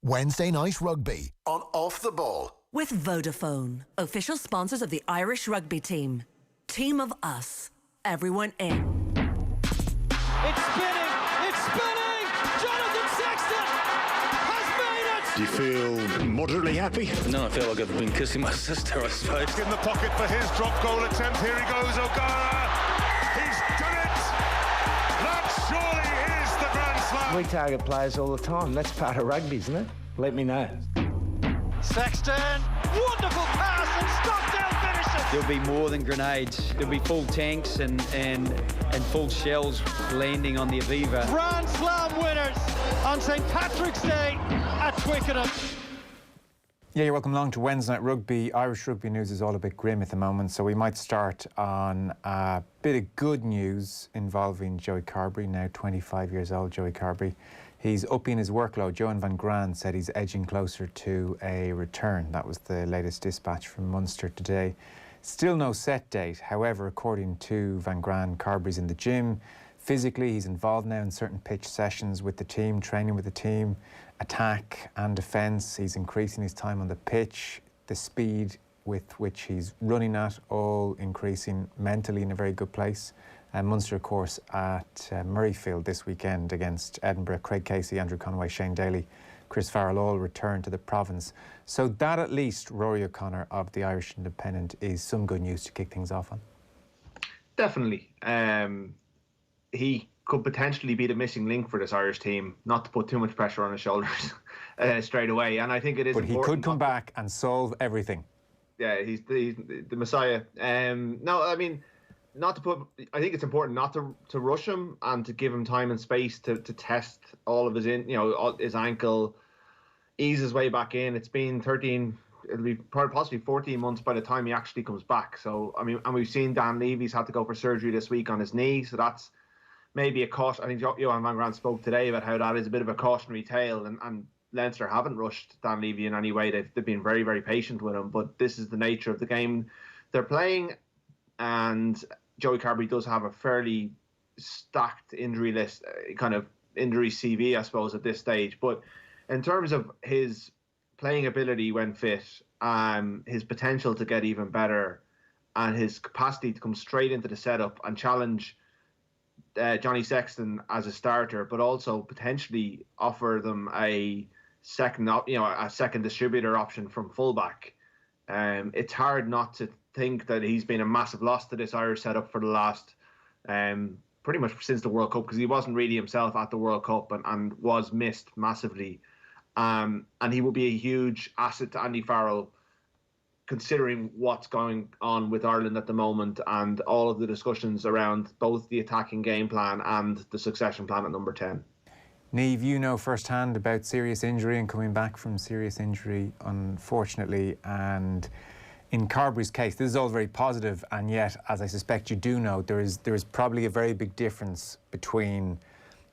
Wednesday Night Rugby on Off the Ball. With Vodafone, official sponsors of the Irish rugby team. Team of us. Everyone in. It's spinning! It's spinning! Jonathan Sexton has made it! Do you feel moderately happy? No, I feel like I've been kissing my sister, I suppose. In the pocket for his drop goal attempt. Here he goes, O'Connor. He's done it! That surely is the Grand Slam. We target players all the time. That's part of rugby, isn't it? Let me know. Sexton, wonderful pass and Stockdale finishes. There'll be more than grenades. There'll be full tanks and full shells landing on the Aviva. Grand Slam winners on St. Patrick's Day at Twickenham. Yeah, you're welcome along to Wednesday Night Rugby. Irish rugby news is all a bit grim at the moment, so we might start on a bit of good news involving Joey Carbery, now 25 years old, Joey Carbery. He's upping his workload. Johan van Graan said he's edging closer to a return. That was the latest dispatch from Munster today. Still no set date. However, according to Van Graan, Carbery's in the gym. Physically, he's involved now in certain pitch sessions with the team, training with the team, attack and defence. He's increasing his time on the pitch, the speed with which he's running at, all increasing, mentally in a very good place. And Munster, of course, at Murrayfield this weekend against Edinburgh. Craig Casey, Andrew Conway, Shane Daly, Chris Farrell all return to the province. So that at least, Ruaidhri O'Connor of the Irish Independent, is some good news to kick things off on. Definitely. He could potentially be the missing link for this Irish team, not to put too much pressure on his shoulders straight away. And I think it is But important. He could come back and solve everything. Yeah, he's the Messiah. No, I mean, not to put. I think it's important not to rush him and to give him time and space to test all of his ankle, ease his way back in. It's been 13. It'll be possibly 14 months by the time he actually comes back. So I mean, and we've seen Dan Levy's had to go for surgery this week on his knee. So that's maybe a caution. I think Johan van Graan spoke today about how that is a bit of a cautionary tale, and Leinster haven't rushed Dan Levy in any way. They've been very, very patient with him, but this is the nature of the game they're playing, and Joey Carbery does have a fairly stacked injury list, kind of injury CV, I suppose, at this stage. But in terms of his playing ability when fit, his potential to get even better, and his capacity to come straight into the setup and challenge Johnny Sexton as a starter, but also potentially offer them a second distributor option from fullback. It's hard not to think that he's been a massive loss to this Irish setup for the last pretty much since the World Cup, because he wasn't really himself at the World Cup and was missed massively. And he will be a huge asset to Andy Farrell, considering what's going on with Ireland at the moment and all of the discussions around both the attacking game plan and the succession plan at number 10. Niamh, you know firsthand about serious injury and coming back from serious injury, unfortunately. And in Carbery's case, this is all very positive, and yet, as I suspect you do know, there is probably a very big difference between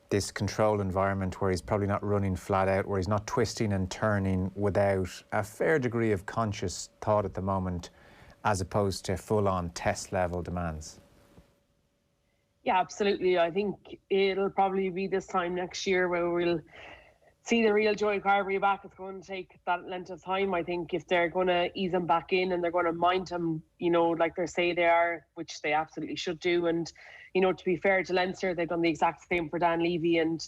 this controlled environment where he's probably not running flat out, where he's not twisting and turning without a fair degree of conscious thought at the moment, as opposed to full-on test-level demands. Yeah, absolutely. I think it'll probably be this time next year where we'll see the real Joey Carbery back. It's going to take that length of time. I think if they're going to ease him back in and they're going to mind him, like they say they are, which they absolutely should do. And, to be fair to Leinster, they've done the exact same for Dan Levy. And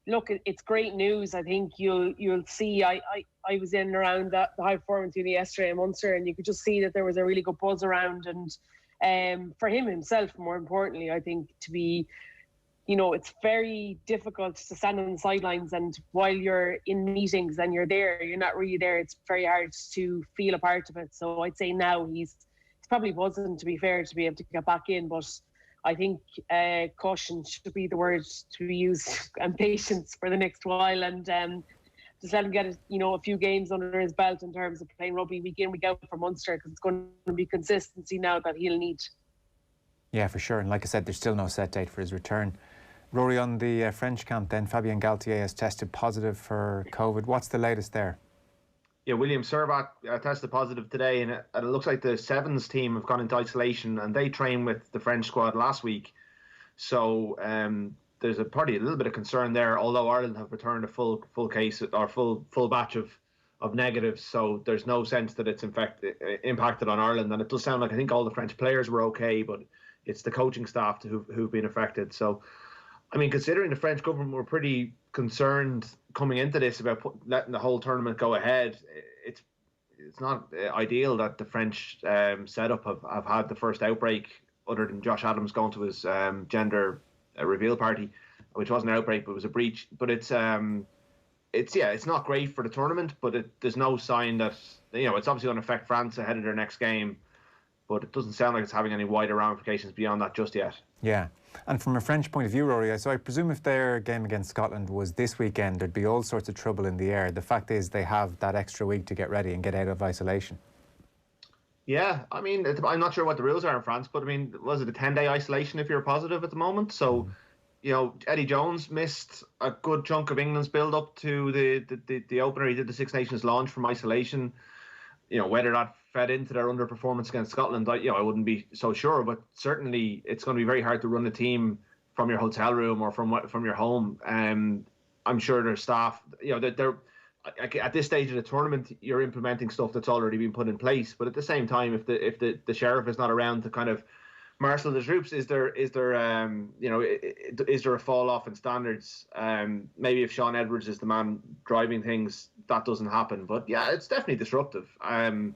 look, it's great news. I think you'll see. I was in and around the high performance unit yesterday in Munster, and you could just see that there was a really good buzz around. And for him himself, more importantly, I think to be, it's very difficult to stand on the sidelines, and while you're in meetings and you're there, you're not really there. It's very hard to feel a part of it. So I'd say now he's probably buzzing, to be fair, to be able to get back in. But I think caution should be the word to be used, and patience for the next while, and just let him get a few games under his belt in terms of playing rugby week in, week out for Munster, because it's going to be consistency now that he'll need. Yeah, for sure. And like I said, there's still no set date for his return. Rory, on the French camp then, Fabien Galtier has tested positive for COVID. What's the latest there? Yeah, William Servat tested positive today, and it looks like the Sevens team have gone into isolation, and they trained with the French squad last week. So probably a little bit of concern there. Although Ireland have returned a full case or full batch of negatives, so there's no sense that it's impacted on Ireland. And it does sound like I think all the French players were okay, but it's the coaching staff who've been affected. So, I mean, considering the French government were pretty concerned coming into this about letting the whole tournament go ahead, it's not ideal that the French setup have had the first outbreak, other than Josh Adams going to his gender reveal party, which wasn't an outbreak but was a breach. But it's not great for the tournament, but there's no sign that it's obviously going to affect France ahead of their next game. But it doesn't sound like it's having any wider ramifications beyond that just yet. Yeah. And from a French point of view, Rory, so I presume if their game against Scotland was this weekend, there'd be all sorts of trouble in the air. The fact is they have that extra week to get ready and get out of isolation. Yeah, I mean, I'm not sure what the rules are in France, but I mean, was it a 10-day isolation if you're positive at the moment? So, Eddie Jones missed a good chunk of England's build-up to the opener. He did the Six Nations launch from isolation. Whether that fed into their underperformance against Scotland, I wouldn't be so sure. But certainly, it's going to be very hard to run a team from your hotel room or from your home. I'm sure their staff, they're at this stage of the tournament, you're implementing stuff that's already been put in place. But at the same time, if the sheriff is not around to kind of marshal the troops, is there a fall off in standards? Maybe if Sean Edwards is the man driving things, that doesn't happen. But yeah, it's definitely disruptive. But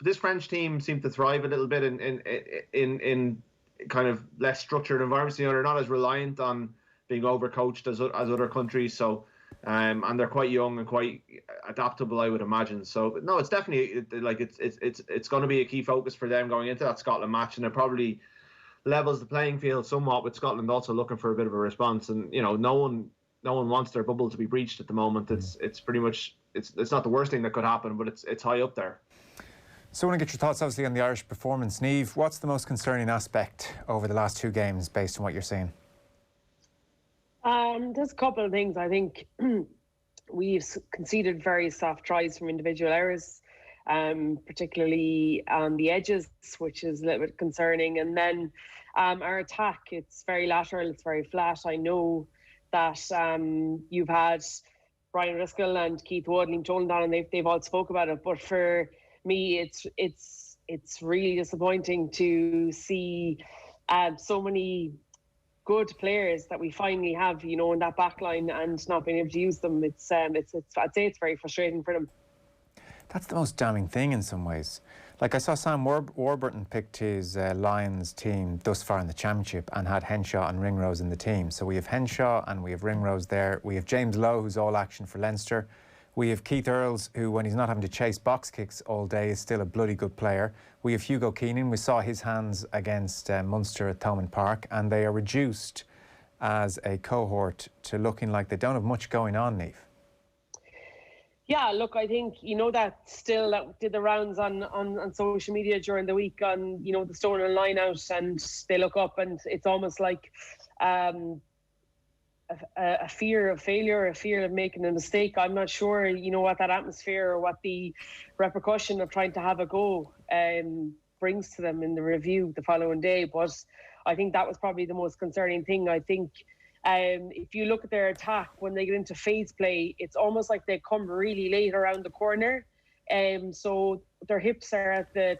this French team seemed to thrive a little bit in kind of less structured environments. They're not as reliant on being overcoached as other countries. So, and they're quite young and quite adaptable, I would imagine. So, no, it's definitely it's going to be a key focus for them going into that Scotland match, and it probably levels the playing field somewhat, with Scotland also looking for a bit of a response. And no one wants their bubble to be breached at the moment. It's pretty much it's not the worst thing that could happen, but it's high up there. So I want to get your thoughts, obviously, on the Irish performance. Niamh, what's the most concerning aspect over the last two games based on what you're seeing? There's a couple of things. I think we've conceded very soft tries from individual errors, particularly on the edges, which is a little bit concerning. And then our attack, it's very lateral, it's very flat. I know that you've had Brian Driscoll and Keith Wood and Liam Tolan, and they've all spoke about it. But for me, it's really disappointing to see so many good players that we finally have, in that back line, and not being able to use them. I'd say it's very frustrating for them. That's the most damning thing in some ways. Like, I saw Sam Warburton picked his Lions team thus far in the championship and had Henshaw and Ringrose in the team. So we have Henshaw and we have Ringrose there. We have James Lowe, who's all action for Leinster. We have Keith Earls, who, when he's not having to chase box kicks all day, is still a bloody good player. We have Hugo Keenan. We saw his hands against Munster at Thomond Park, and they are reduced as a cohort to looking like they don't have much going on, Niamh. Yeah, look, I think, that still that did the rounds on social media during the week on, the stolen line out, and they look up and it's almost like a fear of failure, a fear of making a mistake. I'm not sure, what that atmosphere or what the repercussion of trying to have a go brings to them in the review the following day. But I think that was probably the most concerning thing. I think if you look at their attack, when they get into phase play, it's almost like they come really late around the corner. So their hips are at the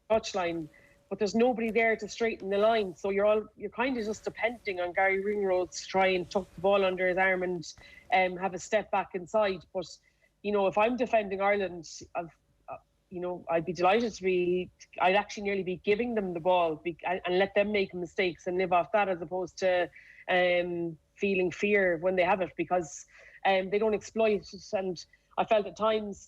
touchline, but there's nobody there to straighten the line. So you're kind of just depending on Gary Ringrose to try and tuck the ball under his arm and have a step back inside. But, if I'm defending Ireland, I'd be delighted I'd actually nearly be giving them the ball and let them make mistakes and live off that, as opposed to feeling fear when they have it, because they don't exploit it. And I felt at times,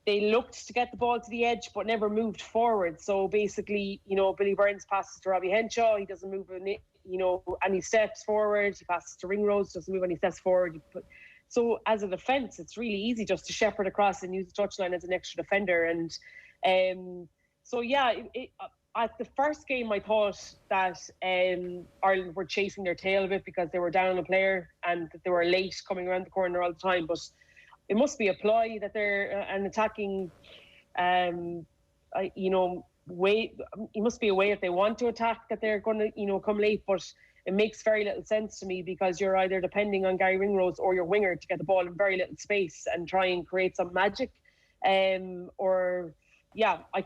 they looked to get the ball to the edge but never moved forward. So basically, Billy Burns passes to Robbie Henshaw, he doesn't move any steps forward. He passes to Ringrose, doesn't move any steps forward. So as a defence, it's really easy just to shepherd across and use the touchline as an extra defender. And at the first game, I thought that Ireland were chasing their tail a bit because they were down on a player and that they were late coming around the corner all the time. But it must be a ploy that they're an attacking, way. It must be a way if they want to attack that they're going to, come late. But it makes very little sense to me, because you're either depending on Gary Ringrose or your winger to get the ball in very little space and try and create some magic. I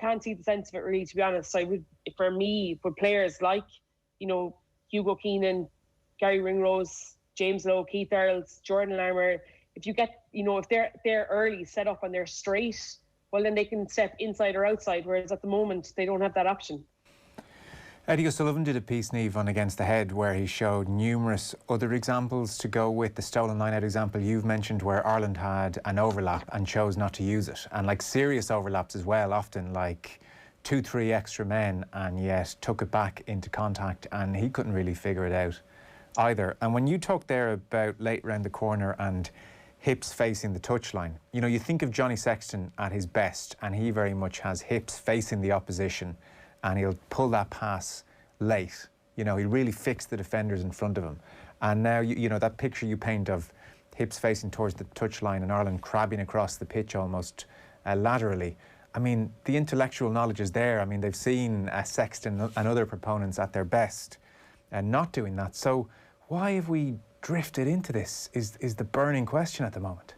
can't see the sense of it, really, to be honest. For me, with players like, Hugo Keenan, Gary Ringrose, James Lowe, Keith Earls, Jordan Larmour, if you get, if they're early set up and they're straight, well, then they can step inside or outside, whereas at the moment they don't have that option. Eddie O'Sullivan did a piece, Niamh, on Against the Head, where he showed numerous other examples to go with the stolen line-out example you've mentioned, where Ireland had an overlap and chose not to use it. And like serious overlaps as well, often like 2-3 extra men, and yet took it back into contact, and he couldn't really figure it out either. And when you talk there about late round the corner and hips facing the touchline, you think of Johnny Sexton at his best, and he very much has hips facing the opposition, and he'll pull that pass late. He'll really fix the defenders in front of him. And now, that picture you paint of hips facing towards the touchline and Ireland crabbing across the pitch almost laterally. I mean, the intellectual knowledge is there. I mean, they've seen Sexton and other proponents at their best and not doing that. So why have we drifted into this is the burning question at the moment.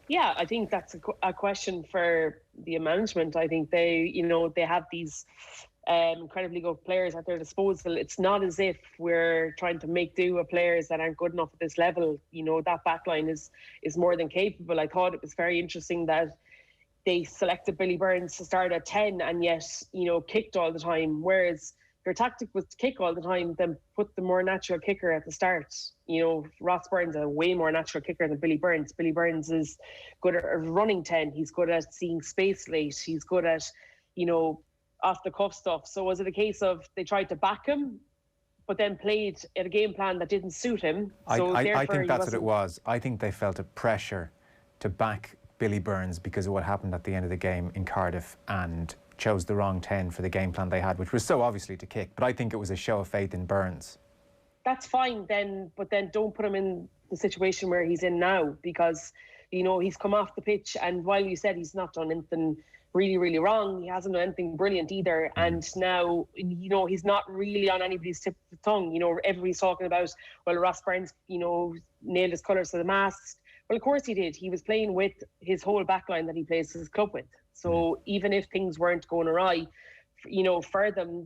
Yeah, I think that's a question for the management. I think they have these incredibly good players at their disposal. It's not as if we're trying to make do with players that aren't good enough at this level. That backline is more than capable. I thought it was very interesting that they selected Billy Burns to start at 10 and yet, kicked all the time. Whereas your tactic was to kick all the time, then put the more natural kicker at the start. Ross Burns is a way more natural kicker than Billy Burns. Billy Burns is good at running 10. He's good at seeing space late. He's good at, off the cuff stuff. So was it a case of they tried to back him, but then played at a game plan that didn't suit him? So I think that's what it was. I think they felt a pressure to back Billy Burns because of what happened at the end of the game in Cardiff, and chose the wrong 10 for the game plan they had, which was so obviously to kick. But I think it was a show of faith in Burns. That's fine then, but then don't put him in the situation where he's in now, because, he's come off the pitch, and while you said he's not done anything really, really wrong, he hasn't done anything brilliant either. And now, he's not really on anybody's tip of the tongue. Everybody's talking about, well, Ross Burns, nailed his colours to the mast. Well, of course he did. He was playing with his whole backline that he plays his club with. So even if things weren't going awry, for them,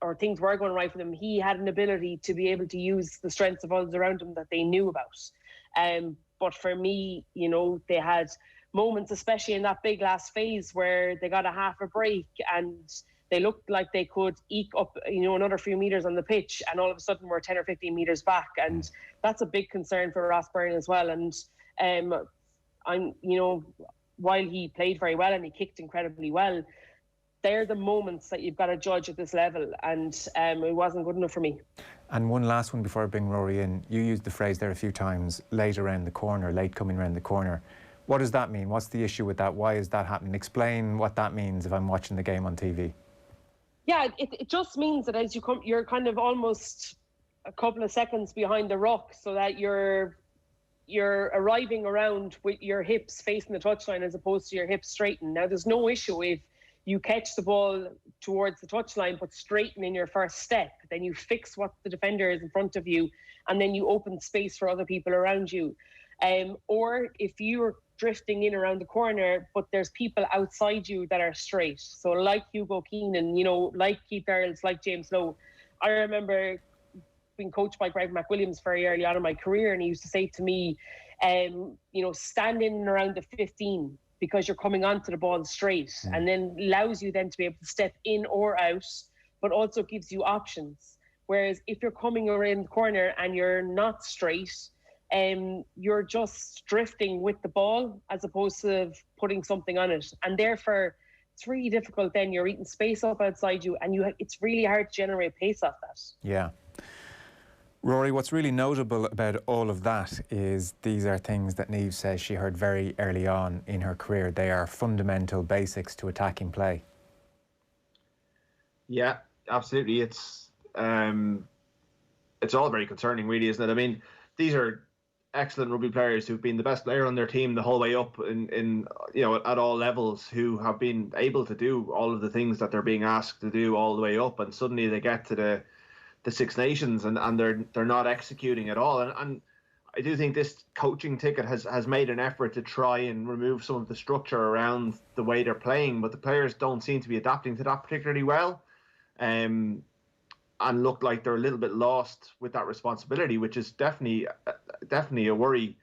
or things were going right for them, he had an ability to be able to use the strengths of others around him that they knew about. But for me, they had moments, especially in that big last phase, where they got a half a break and they looked like they could eke up, another few metres on the pitch, and all of a sudden we're 10 or 15 metres back. And that's a big concern for Ross Byrne as well. And while he played very well and he kicked incredibly well, they're the moments that you've got to judge at this level, and it wasn't good enough for me. And one last one before I bring Rory in. You used the phrase there a few times, late around the corner, late coming around the corner. What does that mean? What's the issue with that? Why is that happening? Explain what that means if I'm watching the game on TV. Yeah, it just means that as you come, you're kind of almost a couple of seconds behind the ruck, so that you're arriving around with your hips facing the touchline as opposed to your hips straightened. Now, there's no issue if you catch the ball towards the touchline but straighten in your first step. Then you fix what the defender is in front of you, and then you open space for other people around you. Or if you're drifting in around the corner but there's people outside you that are straight. So like Hugo Keenan, like Keith Earls, like James Lowe. I remember being coached by Greg McWilliams very early on in my career, and he used to say to me, stand in and around the 15 because you're coming onto the ball straight, and then allows you then to be able to step in or out, but also gives you options. Whereas if you're coming around the corner and you're not straight, you're just drifting with the ball as opposed to putting something on it. And therefore, it's really difficult then. You're eating space up outside you, and it's really hard to generate pace off that. Yeah. Rory, what's really notable about all of that is these are things that Niamh says she heard very early on in her career. They are fundamental basics to attacking play. Yeah, absolutely. It's all very concerning, really, isn't it? I mean, these are excellent rugby players who've been the best player on their team the whole way up in at all levels, who have been able to do all of the things that they're being asked to do all the way up, and suddenly they get to the Six Nations, and they're not executing at all. And I do think this coaching ticket has made an effort to try and remove some of the structure around the way they're playing, but the players don't seem to be adapting to that particularly well, and look like they're a little bit lost with that responsibility, which is definitely a worry.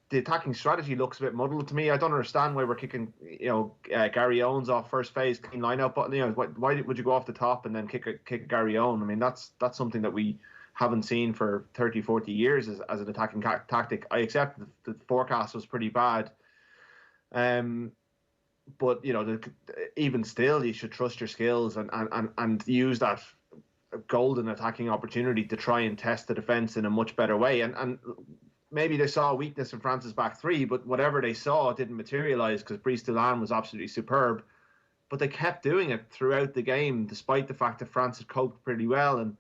The attacking strategy looks a bit muddled to me. I don't understand why we're kicking, Gary Owens off first phase, clean line out, but why would you go off the top and then kick a Gary Owen? I mean, that's something that we haven't seen for 30, 40 years as an attacking tactic. I accept the forecast was pretty bad. But, even still, you should trust your skills and use that golden attacking opportunity to try and test the defence in a much better way. And maybe they saw a weakness in France's back three, but whatever they saw didn't materialise because Brice Dulin was absolutely superb. But they kept doing it throughout the game, despite the fact that France had coped pretty well. And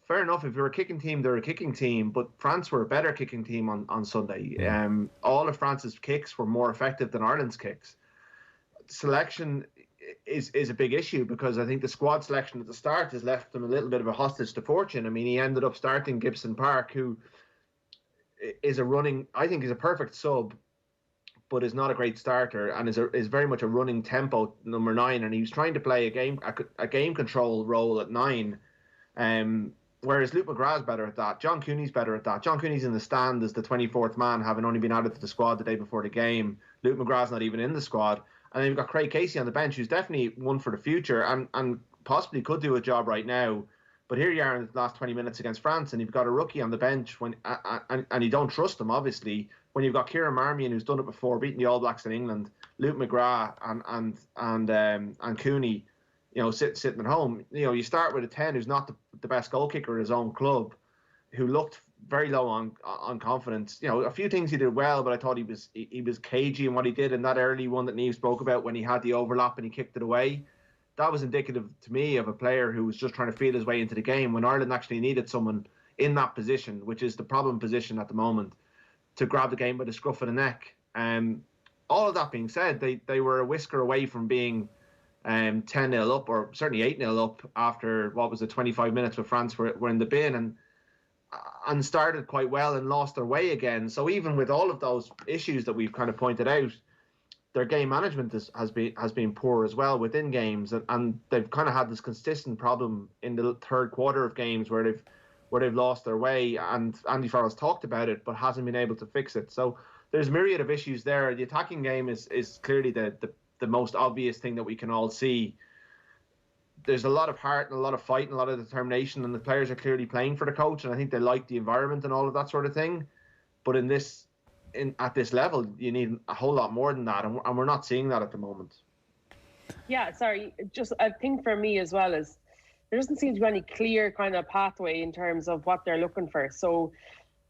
fair enough, if you're a kicking team, they're a kicking team, but France were a better kicking team on Sunday. All of France's kicks were more effective than Ireland's kicks. Selection is a big issue because I think the squad selection at the start has left them a little bit of a hostage to fortune. I mean, he ended up starting Gibson Park, who is I think he's a perfect sub, but is not a great starter and is very much a running tempo number 9. And he was trying to play a game control role at 9. Whereas Luke McGrath's better at that. John Cooney's better at that. John Cooney's in the stand as the 24th man, having only been added to the squad the day before the game. Luke McGrath's not even in the squad. And then you've got Craig Casey on the bench, who's definitely one for the future and possibly could do a job right now. But here you are in the last 20 minutes against France, and you've got a rookie on the bench and you don't trust him, obviously, when you've got Kieran Marmion, who's done it before, beating the All Blacks in England, Luke McGrath and Cooney, sitting at home. You start with a 10 who's not the best goal kicker at his own club, who looked very low on confidence. A few things he did well, but I thought he was cagey in what he did in that early one that Niamh spoke about when he had the overlap and he kicked it away. That was indicative to me of a player who was just trying to feel his way into the game when Ireland actually needed someone in that position, which is the problem position at the moment, to grab the game by the scruff of the neck. All of that being said, they were a whisker away from being 10-0 up, or certainly 8-0 up after, 25 minutes with France were in the bin, and started quite well and lost their way again. So even with all of those issues that we've kind of pointed out, their game management has been poor as well within games, and they've kind of had this consistent problem in the third quarter of games where they've lost their way, and Andy Farrell's talked about it but hasn't been able to fix it. So there's a myriad of issues there. The attacking game is clearly the most obvious thing that we can all see. There's a lot of heart and a lot of fight and a lot of determination, and the players are clearly playing for the coach, and I think they like the environment and all of that sort of thing. But at this level, you need a whole lot more than that, and we're not seeing that at the moment. Yeah, sorry. Just I think for me as well is there doesn't seem to be any clear kind of pathway in terms of what they're looking for. So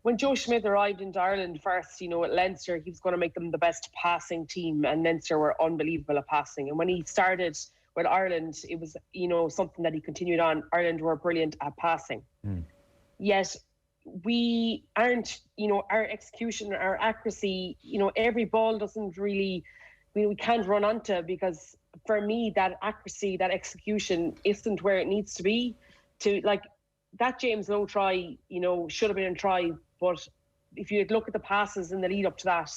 when Joe Schmidt arrived into Ireland first, at Leinster, he was going to make them the best passing team, and Leinster were unbelievable at passing. And when he started with Ireland, it was, something that he continued on. Ireland were brilliant at passing. Yet we aren't, our execution, our accuracy, every ball doesn't really, we can't run onto, because for me, that accuracy, that execution isn't where it needs to be. That James Lowe try, should have been a try, but if you look at the passes in the lead up to that,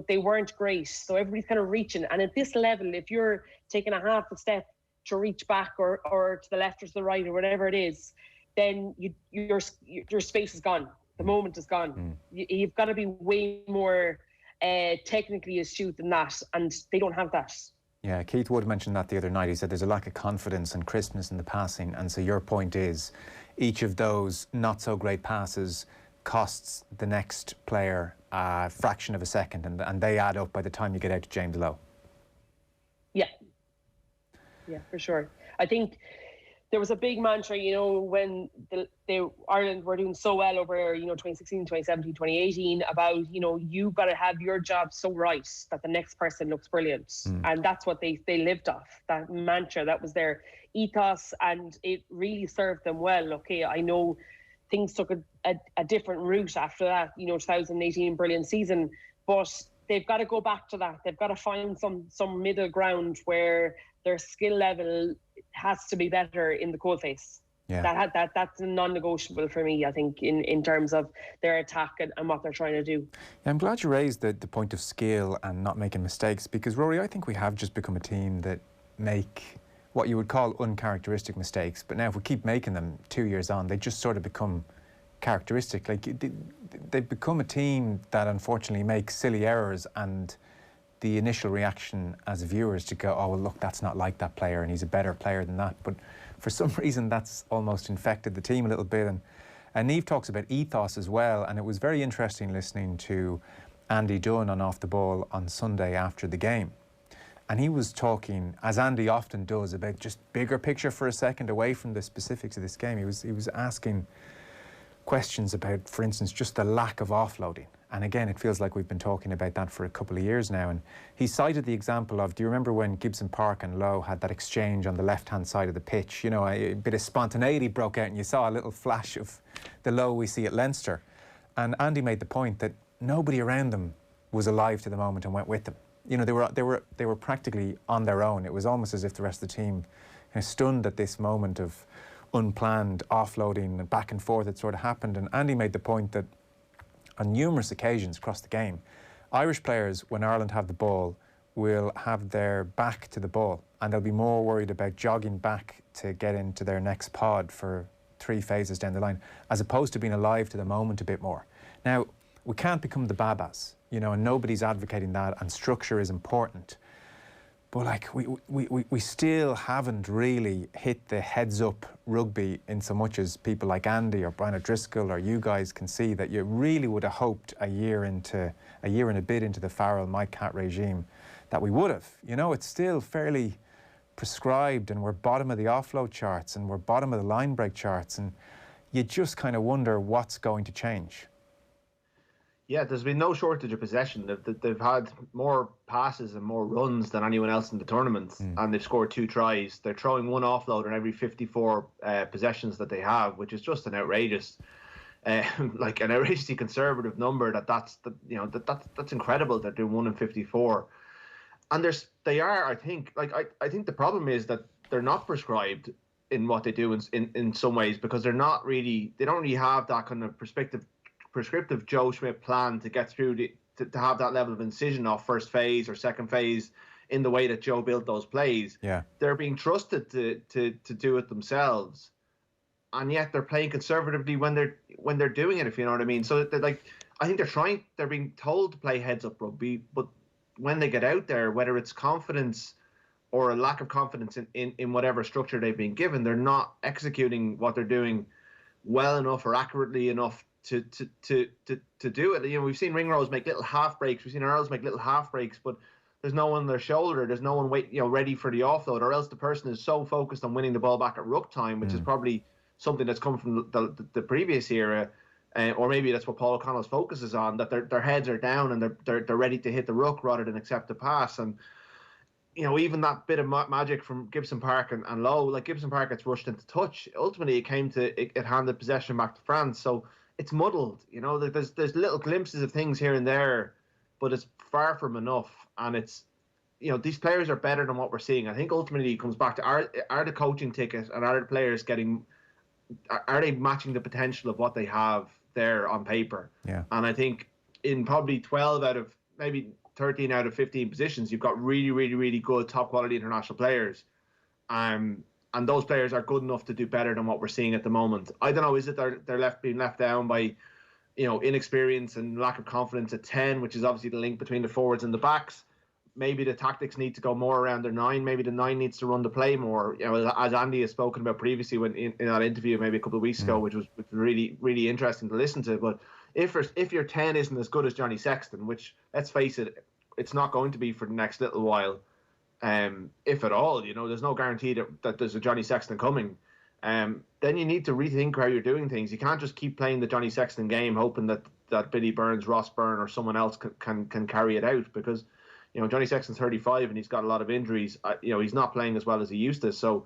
they weren't great. So everybody's kind of reaching. And at this level, if you're taking a half a step to reach back or to the left or to the right or whatever it is, then your space is gone. The moment is gone. You've got to be way more technically astute than that, and they don't have that. Yeah, Keith Wood mentioned that the other night. He said there's a lack of confidence and crispness in the passing, and so your point is each of those not so great passes costs the next player a fraction of a second, and they add up by the time you get out to James Lowe. Yeah, for sure. I think there was a big mantra, when Ireland were doing so well over, 2016, 2017, 2018, about, you've got to have your job so right that the next person looks brilliant. And that's what they lived off, that mantra. That was their ethos, and it really served them well. Okay, I know things took a different route after that, 2018 brilliant season, but they've got to go back to that. They've got to find some middle ground where their skill level has to be better in the coalface. That's non-negotiable for me, I think, in terms of their attack and what they're trying to do. Yeah, I'm glad you raised the point of skill and not making mistakes, because, Rory, I think we have just become a team that make what you would call uncharacteristic mistakes, but now if we keep making them 2 years on, they just sort of become characteristic. Like, they've become a team that unfortunately makes silly errors, and the initial reaction as viewers to go, oh, well, look, that's not like that player and he's a better player than that. But for some reason, that's almost infected the team a little bit. And Niamh talks about ethos as well. And it was very interesting listening to Andy Dunn on Off the Ball on Sunday after the game. And he was talking, as Andy often does, about just bigger picture for a second, away from the specifics of this game. He was asking questions about, for instance, just the lack of offloading. And again, it feels like we've been talking about that for a couple of years now. And he cited the example of, do you remember when Gibson Park and Lowe had that exchange on the left-hand side of the pitch? You know, a bit of spontaneity broke out and you saw a little flash of the Lowe we see at Leinster. And Andy made the point that nobody around them was alive to the moment and went with them. You know, they were practically on their own. It was almost as if the rest of the team kind of stunned at this moment of unplanned offloading and back and forth that sort of happened. And Andy made the point that on numerous occasions across the game, Irish players, when Ireland have the ball, will have their back to the ball and they'll be more worried about jogging back to get into their next pod for 3 phases down the line, as opposed to being alive to the moment a bit more. Now, we can't become the babas, you know, and nobody's advocating that, and structure is important. But like, we still haven't really hit the heads-up rugby in so much as people like Andy or Brian O'Driscoll or you guys can see that you really would have hoped a year and a bit into the Farrell Mike Catt regime that we would have. You know, it's still fairly prescribed, and we're bottom of the offload charts and we're bottom of the line break charts, and you just kind of wonder what's going to change. Yeah, there's been no shortage of possession. They've had more passes and more runs than anyone else in the tournament, and they've scored 2 tries. They're throwing 1 offload on every 54 possessions that they have, which is just an outrageous, like an outrageously conservative number. That's incredible. They're doing 1 in 54, and I think the problem is that they're not prescribed in what they do in some ways, because they don't really have that kind of prescriptive Joe Schmidt plan to get through to have that level of incision off first phase or second phase in the way that Joe built those plays. Yeah, they're being trusted to do it themselves, and yet they're playing conservatively when they're doing it, if you know what I mean. So I think they're being told to play heads up rugby, but when they get out there, whether it's confidence or a lack of confidence in whatever structure they've been given, they're not executing what they're doing well enough or accurately enough to do it. You know, we've seen Ringrose make little half breaks, we've seen Earls make little half breaks, but there's no one on their shoulder, there's no one ready for the offload, or else the person is so focused on winning the ball back at ruck time, which is probably something that's come from the previous era, or maybe that's what Paul O'Connell's focus is on, that their heads are down and they're ready to hit the ruck rather than accept the pass. And you know, even that bit of magic from Gibson Park and Lowe, like Gibson Park gets rushed into touch. Ultimately, it handed possession back to France. So it's muddled, you know. There's little glimpses of things here and there, but it's far from enough. And it's, you know, these players are better than what we're seeing. I think ultimately it comes back to are the coaching ticket and are the players are they matching the potential of what they have there on paper? Yeah. And I think in probably 12 out of maybe 13 out of 15 positions, you've got really, really, really good top quality international players. And those players are good enough to do better than what we're seeing at the moment. I don't know, is it they're being left down by, you know, inexperience and lack of confidence at 10, which is obviously the link between the forwards and the backs. Maybe the tactics need to go more around their 9. Maybe the 9 needs to run the play more. You know, as Andy has spoken about previously when in that interview maybe a couple of weeks ago, which was really, really interesting to listen to. But if your 10 isn't as good as Johnny Sexton, which, let's face it, it's not going to be for the next little while, if at all, you know, there's no guarantee that there's a Johnny Sexton coming, then you need to rethink how you're doing things. You can't just keep playing the Johnny Sexton game hoping that Billy Burns, Ross Byrne or someone else can carry it out, because, you know, Johnny Sexton's 35 and he's got a lot of injuries. You know, he's not playing as well as he used to. So,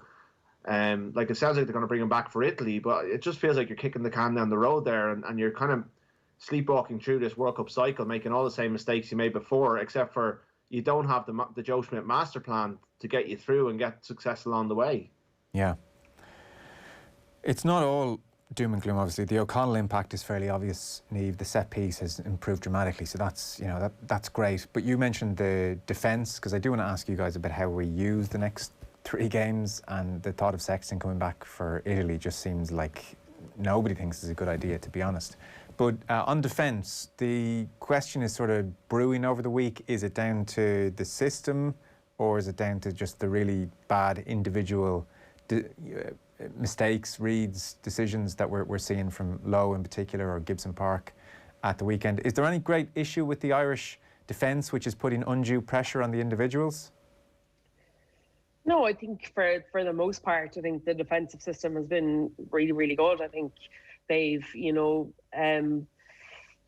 like, it sounds like they're going to bring him back for Italy, but it just feels like you're kicking the can down the road there, and you're kind of sleepwalking through this World Cup cycle, making all the same mistakes you made before, except for you don't have the Joe Schmidt master plan to get you through and get success along the way. Yeah. It's not all doom and gloom, obviously. The O'Connell impact is fairly obvious, Niamh. The set piece has improved dramatically, so that's, you know, that's great. But you mentioned the defence, because I do want to ask you guys about how we use the next 3 games, and the thought of Sexton coming back for Italy just seems like nobody thinks is a good idea, to be honest. But on defence, the question is sort of brewing over the week. Is it down to the system, or is it down to just the really bad individual mistakes, reads, decisions that we're seeing from Lowe in particular, or Gibson Park at the weekend? Is there any great issue with the Irish defence which is putting undue pressure on the individuals? No, I think for the most part, I think the defensive system has been really, really good. I think they've,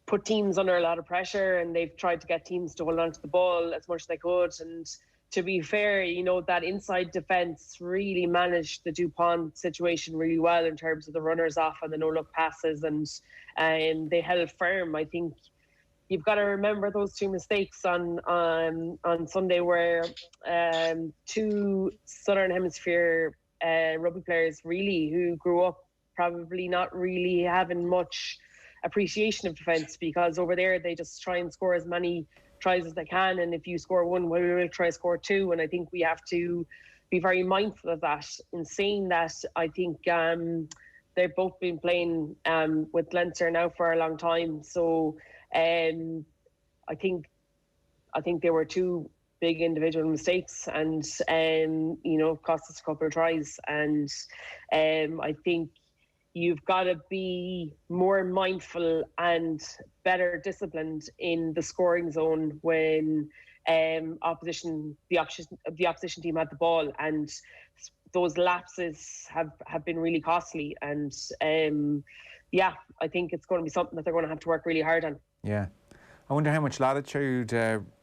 put teams under a lot of pressure, and they've tried to get teams to hold on to the ball as much as they could. And to be fair, that inside defence really managed the Dupont situation really well in terms of the runners off and the no-look passes, and they held firm. I think you've got to remember those 2 mistakes on Sunday, where 2 Southern Hemisphere rugby players really who grew up probably not really having much appreciation of defence, because over there they just try and score as many tries as they can, and if you score 1, we will try to score 2, and I think we have to be very mindful of that. In saying that, I think they've both been playing with Leinster now for a long time, so I think there were 2 big individual mistakes, and cost us a couple of tries, and I think you've got to be more mindful and better disciplined in the scoring zone when the opposition team had the ball, and those lapses have been really costly, and I think it's going to be something that they're going to have to work really hard on. Yeah. I wonder how much latitude,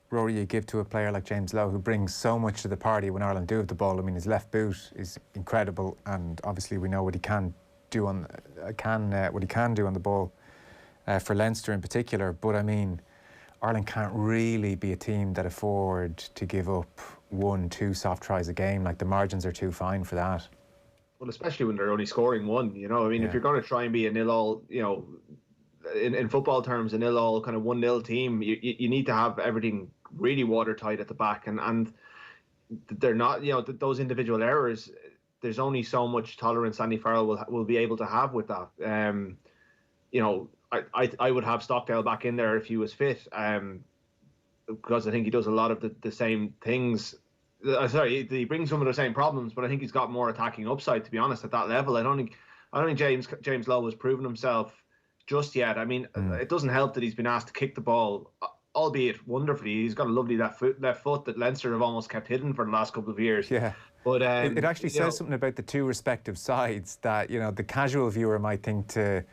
Rory, you give to a player like James Lowe, who brings so much to the party when Ireland do have the ball. I mean, his left boot is incredible, and obviously we know what he can do on the ball for Leinster in particular. But I mean, Ireland can't really be a team that afford to give up 1-2 soft tries a game. Like, the margins are too fine for that. Well, especially when they're only scoring 1. If you're going to try and be a 0-all, in football terms, a 0-all kind of 1-0 team, you need to have everything really watertight at the back, and they're not. Those individual errors, there's only so much tolerance Andy Farrell will be able to have with that. I would have Stockdale back in there if he was fit, because I think he does a lot of the same things. He brings some of the same problems, but I think he's got more attacking upside, to be honest, at that level. I don't think James Lowe has proven himself just yet. I mean, it doesn't help that he's been asked to kick the ball, albeit wonderfully. He's got a lovely left foot that Leinster have almost kept hidden for the last couple of years. Yeah. But it actually says something about the 2 respective sides that, the casual viewer might think to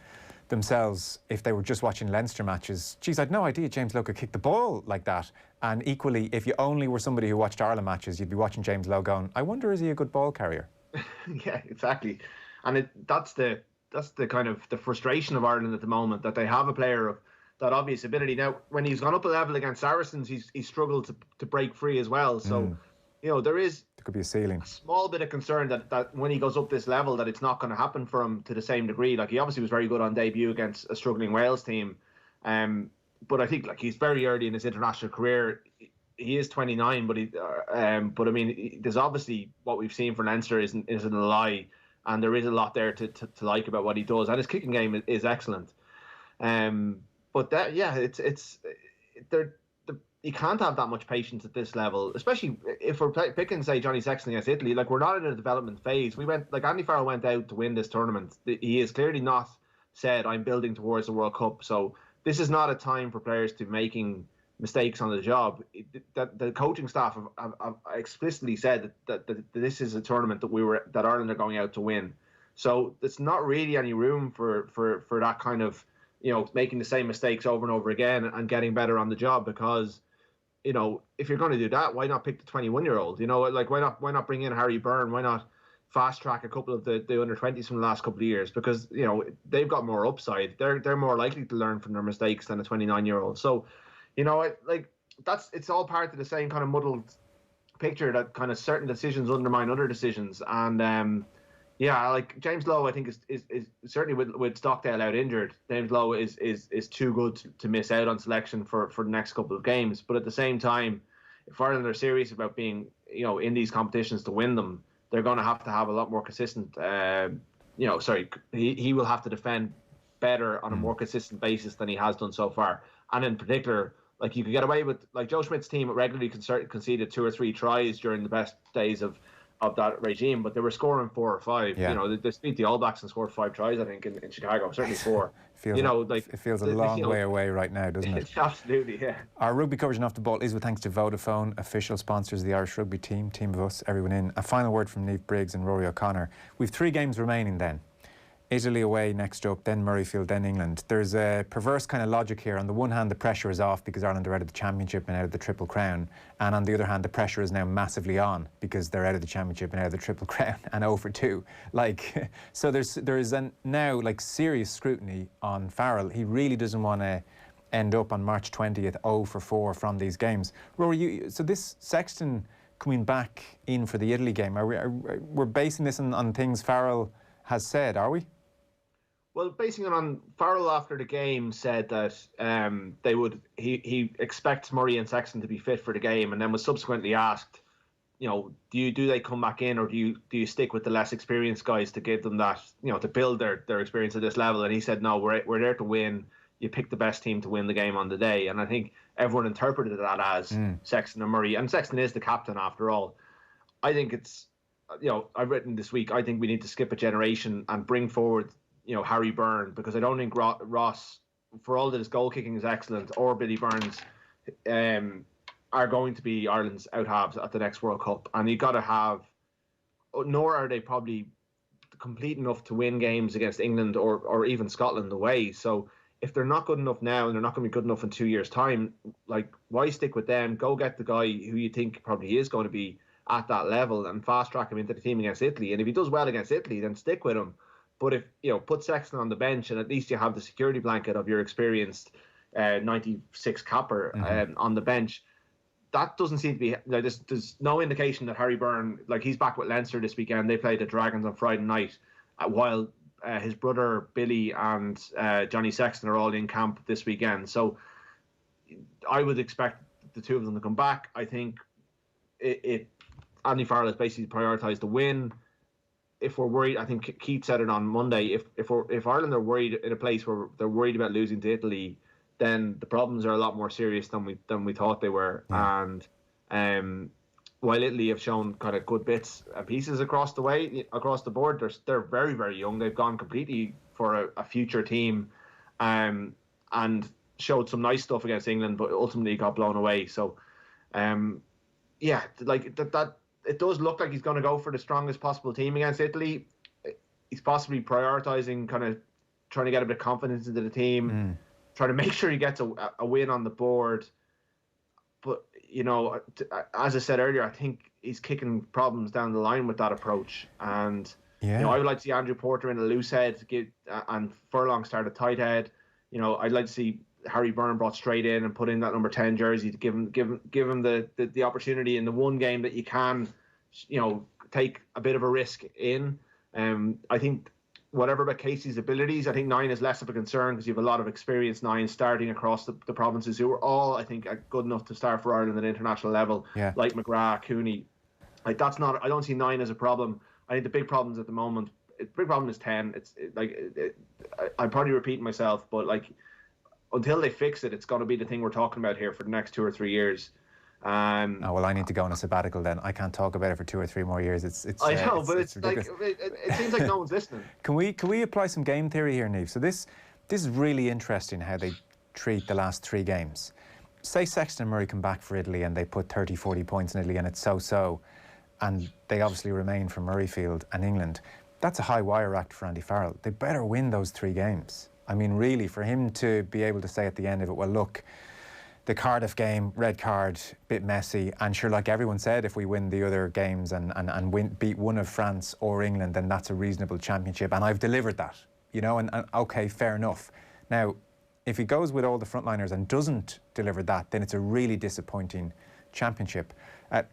themselves, if they were just watching Leinster matches, geez, I'd no idea James Lowe could kick the ball like that. And equally, if you only were somebody who watched Ireland matches, you'd be watching James Lowe going, I wonder, is he a good ball carrier? Yeah, exactly. And that's the kind of the frustration of Ireland at the moment, that they have a player of that obvious ability. Now, when he's gone up a level against Saracens, he's struggled to break free as well. So, there could be a ceiling. A small bit of concern that when he goes up this level, that it's not going to happen for him to the same degree. Like, he obviously was very good on debut against a struggling Wales team. But I think, like, he's very early in his international career. He is 29, but I mean, there's obviously what we've seen for Leinster isn't a lie. And there is a lot there to like about what he does, and his kicking game is excellent. But that, you can't have that much patience at this level, especially if we're picking, say, Johnny Sexton against Italy. Like, we're not in a development phase. Andy Farrell went out to win this tournament. He has clearly not said, I'm building towards the World Cup. So this is not a time for players to be making mistakes on the job. The coaching staff have explicitly said that this is a tournament that Ireland are going out to win. So there's not really any room for that kind of, making the same mistakes over and over again and getting better on the job, because, if you're going to do that, why not pick the 21-year-old? Like, why not bring in Harry Byrne? Why not fast track a couple of the under-20s from the last couple of years? Because, they've got more upside. They're more likely to learn from their mistakes than a 29-year-old. So, it's all part of the same kind of muddled picture, that kind of certain decisions undermine other decisions. And, Yeah, like James Lowe, I think is certainly with Stockdale out injured. James Lowe is too good to miss out on selection for the next couple of games. But at the same time, if Ireland are serious about being in these competitions to win them, they're going to have a lot more consistent. He will have to defend better on a more consistent basis than he has done so far. And in particular, like you could get away with, like Joe Schmidt's team regularly conceded 2 or 3 tries during the best days of that regime, but they were scoring 4 or 5. Yeah. They beat the All Blacks and scored 5 tries, I think, in Chicago, certainly 4. It feels a long way away right now, doesn't it? Absolutely, yeah. Our rugby coverage and Off the Ball is with thanks to Vodafone, official sponsors of the Irish rugby team of us, everyone in. A final word from Niamh Briggs and Ruaidhri O'Connor. We've 3 games remaining then. Italy away next up, then Murrayfield, then England. There's a perverse kind of logic here. On the one hand, the pressure is off because Ireland are out of the Championship and out of the Triple Crown. And on the other hand, the pressure is now massively on because they're out of the Championship and out of the Triple Crown and 0 for 2. So there is now serious scrutiny on Farrell. He really doesn't want to end up on March 20th 0 for 4 from these games. Rory, so this Sexton coming back in for the Italy game, we're basing this on things Farrell has said, are we? Well, basing it on Farrell after the game said that he expects Murray and Sexton to be fit for the game, and then was subsequently asked, do they come back in, or do you stick with the less experienced guys to give them that, to build their experience at this level? And he said, no, we're there to win. You pick the best team to win the game on the day. And I think everyone interpreted that as Sexton and Murray, and Sexton is the captain after all. I think it's, I've written this week, I think we need to skip a generation and bring forward Harry Byrne, because I don't think Ross, for all that his goal kicking is excellent, or Billy Burns are going to be Ireland's out halves at the next World Cup. And you've got to have, nor are they probably complete enough to win games against England or even Scotland away. So if they're not good enough now and they're not going to be good enough in 2 years' time, why stick with them? Go get the guy who you think probably is going to be at that level and fast track him into the team against Italy. And if he does well against Italy, then stick with him. But if, put Sexton on the bench and at least you have the security blanket of your experienced 96 capper on the bench, that doesn't seem to be, there's no indication that Harry Byrne, he's back with Leinster this weekend. They played the Dragons on Friday night, while his brother Billy and Johnny Sexton are all in camp this weekend. So I would expect the two of them to come back. I think Andy Farrell has basically prioritised the win. If we're worried, I think Keith said it on Monday, if Ireland are worried in a place where they're worried about losing to Italy, then the problems are a lot more serious than we thought they were. Yeah. And while Italy have shown kind of good bits and pieces across the board, they're very, very young. They've gone completely for a future team, and showed some nice stuff against England, but ultimately got blown away. So, that. It does look like he's going to go for the strongest possible team against Italy. He's possibly prioritising, kind of trying to get a bit of confidence into the team, trying to make sure he gets a win on the board. But, as I said earlier, I think he's kicking problems down the line with that approach. And, I would like to see Andrew Porter in a loose head and Furlong start a tight head. I'd like to see Harry Byrne brought straight in and put in that number 10 jersey to give him the opportunity in the one game that you can, take a bit of a risk in. I think whatever about Casey's abilities, I think 9 is less of a concern because you have a lot of experienced 9 starting across the provinces who are all, I think, good enough to start for Ireland at international level, like McGrath, Cooney. I don't see 9 as a problem. I think the big problems at the moment, big problem is 10. I'm probably repeating myself, but until they fix it, it's going to be the thing we're talking about here for the next 2 or 3 years. I need to go on a sabbatical then. I can't talk about it for 2 or 3 more years. It's ridiculous. It seems like no one's listening. Can we apply some game theory here, Niamh? So this is really interesting how they treat the last 3 games. Say Sexton and Murray come back for Italy and they put 30, 40 points in Italy and it's so-so, and they obviously remain for Murrayfield and England. That's a high wire act for Andy Farrell. They better win those 3 games. I mean, really, for him to be able to say at the end of it, well, look, the Cardiff game, red card, bit messy, and sure, like everyone said, if we win the other games and beat one of France or England, then that's a reasonable championship, and I've delivered that, and okay, fair enough. Now, if he goes with all the frontliners and doesn't deliver that, then it's a really disappointing championship.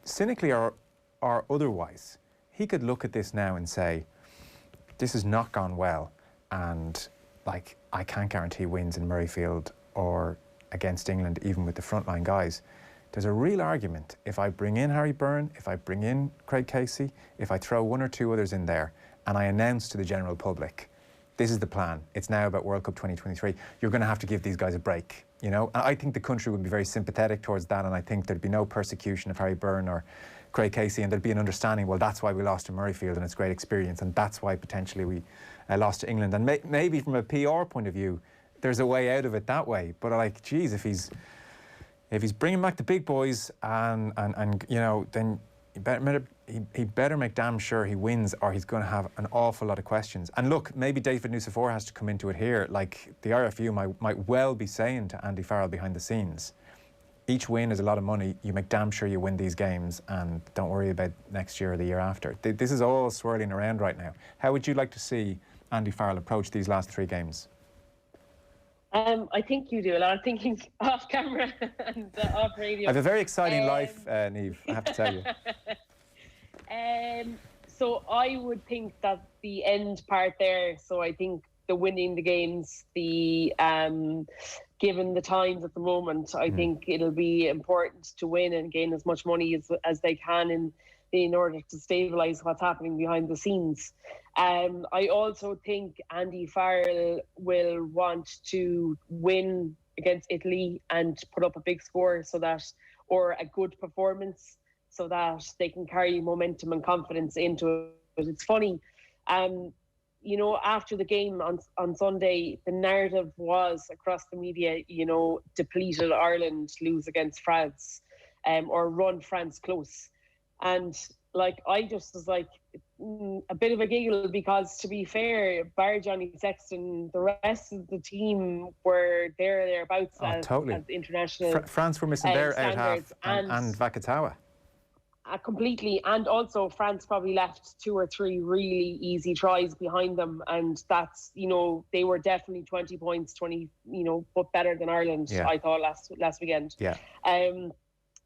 Cynically or otherwise, he could look at this now and say, this has not gone well, and like I can't guarantee wins in Murrayfield or against England, even with the frontline guys. There's a real argument if I bring in Harry Byrne, if I bring in Craig Casey, if I throw one or two others in there, and I announce to the general public, this is the plan. It's now about World Cup 2023. You're going to have to give these guys a break. You know, I think the country would be very sympathetic towards that, and I think there'd be no persecution of Harry Byrne or Craig Casey, and there'd be an understanding, well, that's why we lost to Murrayfield and it's great experience, and that's why potentially we lost to England. And maybe from a PR point of view, there's a way out of it that way. But like, geez, if he's bringing back the big boys and you know, then he better make damn sure he wins, or he's going to have an awful lot of questions. And look, maybe David Nucifora has to come into it here. Like, the RFU might well be saying to Andy Farrell behind the scenes, each win is a lot of money. You make damn sure you win these games and don't worry about next year or the year after. This is all swirling around right now. How would you like to see Andy Farrell approach these last 3 games? I think you do a lot of thinking off camera and off radio. I have a very exciting life, Niamh, I have to tell you. So I would think that the end part there, so I think the winning the games, the given the times at the moment, I think it'll be important to win and gain as much money as they can in order to stabilise what's happening behind the scenes. I also think Andy Farrell will want to win against Italy and put up a big score or a good performance, so that they can carry momentum and confidence into it. It's funny, you know, after the game on Sunday, the narrative was across the media, you know, depleted Ireland lose against France, or run France close. And like, I just was like a bit of a giggle, because to be fair, bar Johnny Sexton, the rest of the team were thereabouts as international. France were missing their out half and Vakatawa. Completely, and also France probably left 2 or 3 really easy tries behind them, and that's, you know, they were definitely 20 points, you know, but better than Ireland, I thought last weekend. Yeah.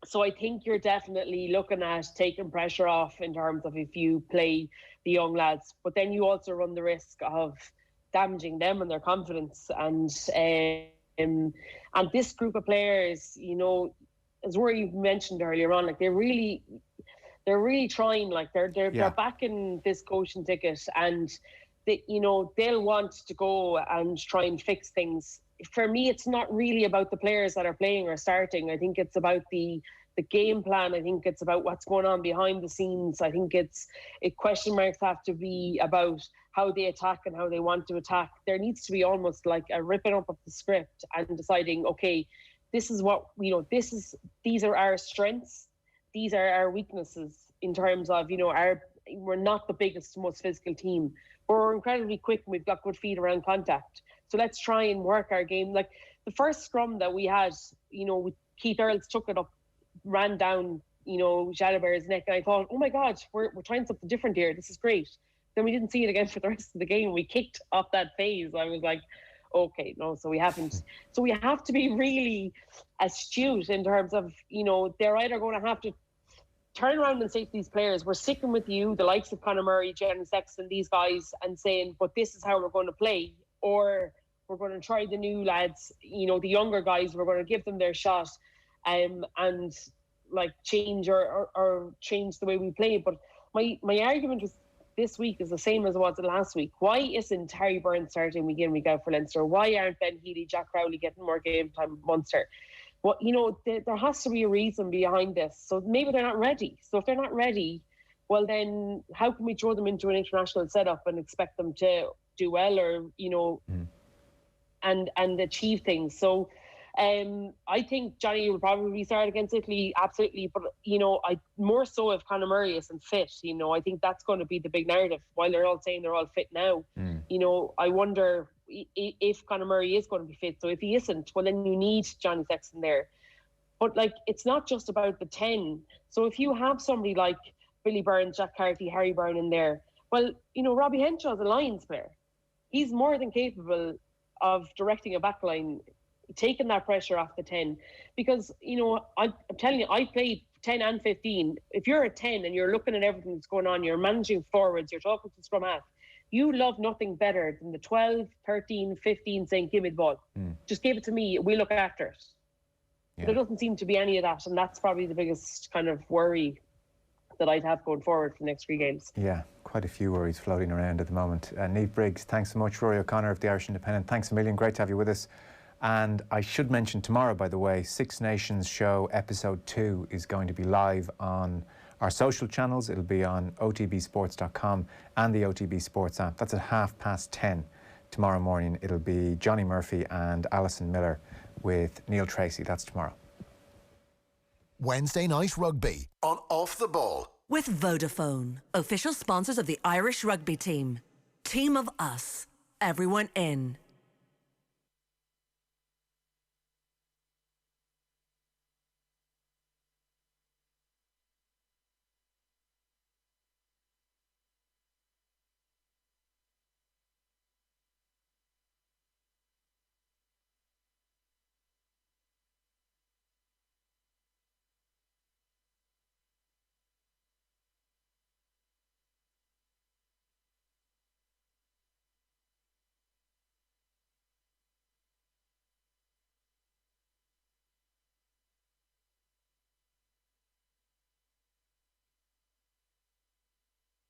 So I think you're definitely looking at taking pressure off in terms of if you play the young lads, but then you also run the risk of damaging them and their confidence. And this group of players, you know, as Rory mentioned earlier on, like they're really trying. Like they're backing this coaching ticket, and they, you know, they'll want to go and try and fix things. For me, it's not really about the players that are playing or starting. I think it's about the game plan. I think it's about what's going on behind the scenes. I think question marks have to be about how they attack and how they want to attack. There needs to be almost like a ripping up of the script and deciding, okay, this is what, you know, these are our strengths, these are our weaknesses in terms of, you know, we're not the biggest, most physical team, but we're incredibly quick and we've got good feet around contact. So let's try and work our game. Like the first scrum that we had, you know, with Keith Earls took it up, ran down, you know, Jalabert's neck, and I thought, oh my God, we're trying something different here. This is great. Then we didn't see it again for the rest of the game. We kicked off that phase. I was like, okay, no, so we haven't. So we have to be really astute in terms of, you know, they're either going to have to turn around and say to these players, we're sticking with you, the likes of Conor Murray, Jen Sexton, these guys, and saying, but this is how we're going to play. Or we're going to try the new lads, you know, the younger guys, we're going to give them their shot, and like change or change the way we play. But my argument was this week is the same as it was last week. Why isn't Harry Byrne starting week in, week out for Leinster? Why aren't Ben Healy, Jack Crowley getting more game time Munster? Well, you know, there has to be a reason behind this. So maybe they're not ready. So if they're not ready, well then how can we throw them into an international setup and expect them to do well, or, you know, and achieve things? So I think Johnny will probably start against Italy, absolutely. But, you know, I more so if Conor Murray isn't fit, you know, I think that's going to be the big narrative. While they're all saying they're all fit now, you know, I wonder if Conor Murray is going to be fit. So if he isn't, well, then you need Johnny Sexton there. But, like, it's not just about the 10. So if you have somebody like Billy Burns, Jack Carty, Harry Byrne in there, well, you know, Robbie Henshaw is a Lions player. He's more than capable of directing a backline, taking that pressure off the 10. Because, you know, I'm telling you, I played 10 and 15. If you're a 10 and you're looking at everything that's going on, you're managing forwards, you're talking to scrum half, You love nothing better than the 12, 13, 15 saying, give me the ball. Just give it to me. We'll look after it. Yeah. There doesn't seem to be any of that. And that's probably the biggest kind of worry that I'd have going forward for the next 3 games. Yeah, quite a few worries floating around at the moment. Niamh Briggs, thanks so much. Ruaidhri O'Connor of the Irish Independent, thanks a million. Great to have you with us. And I should mention tomorrow, by the way, Six Nations Show Episode 2 is going to be live on our social channels. It'll be on otbsports.com and the OTB Sports app. That's at 10:30 tomorrow morning. It'll be Johnny Murphy and Alison Miller with Neil Tracy. That's tomorrow. Wednesday Night Rugby on Off the Ball. With Vodafone, official sponsors of the Irish rugby team. Team of us, everyone in.